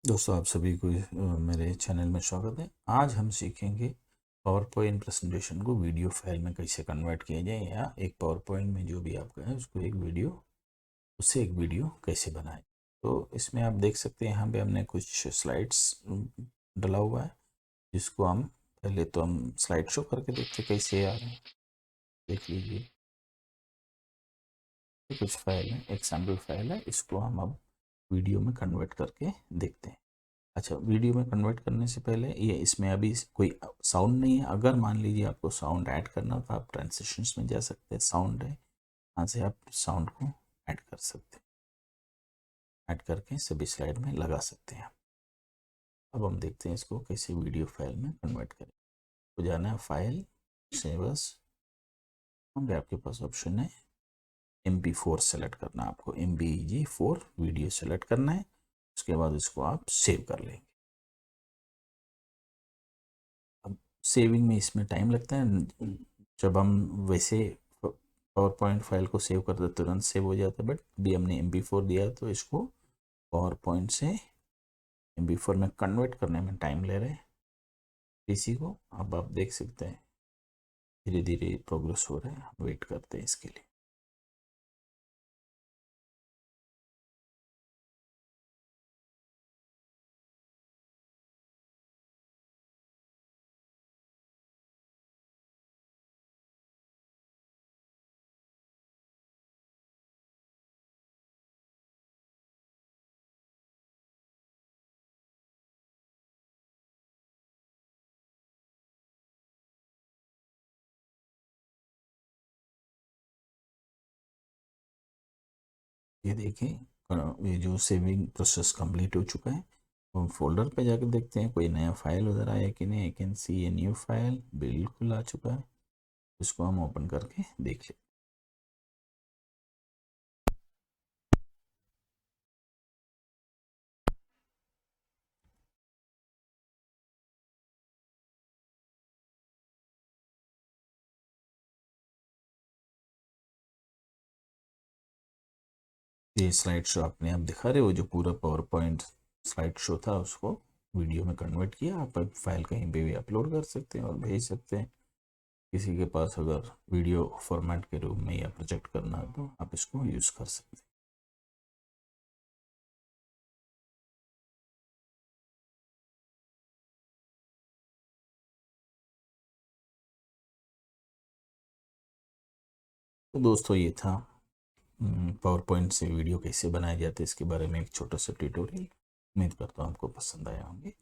दोस्तों आप सभी को मेरे चैनल में स्वागत है। आज हम सीखेंगे पावर पॉइंट प्रेजेंटेशन को वीडियो फाइल में कैसे कन्वर्ट किया जाए, या एक पावर पॉइंट में जो भी आपका है उसको एक वीडियो, उससे एक वीडियो कैसे बनाए। तो इसमें आप देख सकते हैं यहाँ पे हमने कुछ स्लाइड्स डाला हुआ है, जिसको हम पहले तो हम स्लाइड शो करके देखते कैसे आ रहे हैं। देख लीजिए, ये कुछ फाइल है, एक सैम्पल फाइल है, इसको हम अब वीडियो में कन्वर्ट करके देखते हैं। अच्छा, वीडियो में कन्वर्ट करने से पहले ये इसमें अभी कोई साउंड नहीं है। अगर मान लीजिए आपको साउंड ऐड करना था, आप ट्रांसिशंस में जा सकते हैं, साउंड है, यहाँ से आप साउंड को ऐड कर सकते हैं, ऐड करके सभी स्लाइड में लगा सकते हैं। अब हम देखते हैं इसको कैसे वीडियो फाइल में कन्वर्ट करें। तो जाना है फाइल, सेवर्स, होंगे आपके पास ऑप्शन है MP4 सेलेक्ट करना है आपको, MBG4 वीडियो सेलेक्ट करना है। उसके बाद इसको आप सेव कर लेंगे। अब सेविंग में इसमें टाइम लगता है। जब हम वैसे पावर पॉइंट फाइल को सेव करते तुरंत सेव हो जाता है, बट अभी हमने MP4 दिया तो इसको पावर पॉइंट से MP4 में कन्वर्ट करने में टाइम ले रहे हैं पीसी को। अब आप देख सकते हैं धीरे धीरे प्रोग्रेस हो रहा है, वेट करते हैं इसके लिए। ये देखिए, ये जो सेविंग प्रोसेस कंप्लीट हो चुका है। हम फोल्डर पे जाकर देखते हैं कोई नया फाइल उधर आया कि नहीं। I can see a new file, बिल्कुल आ चुका है। इसको हम ओपन करके देख लेते हैं। ये स्लाइड शो अपने आप दिखा रहे हो, जो पूरा पावर पॉइंट स्लाइड शो था उसको वीडियो में कन्वर्ट किया। आप फाइल कहीं पे भी अपलोड कर सकते हैं और भेज सकते हैं। किसी के पास अगर वीडियो फॉर्मेट के रूप में या प्रोजेक्ट करना है तो आप इसको यूज़ कर सकते हैं। तो दोस्तों ये था पावर पॉइंट से वीडियो कैसे बनाए जाते हैं इसके बारे में एक छोटा सा ट्यूटोरियल। उम्मीद करता हूँ आपको पसंद आया होंगे।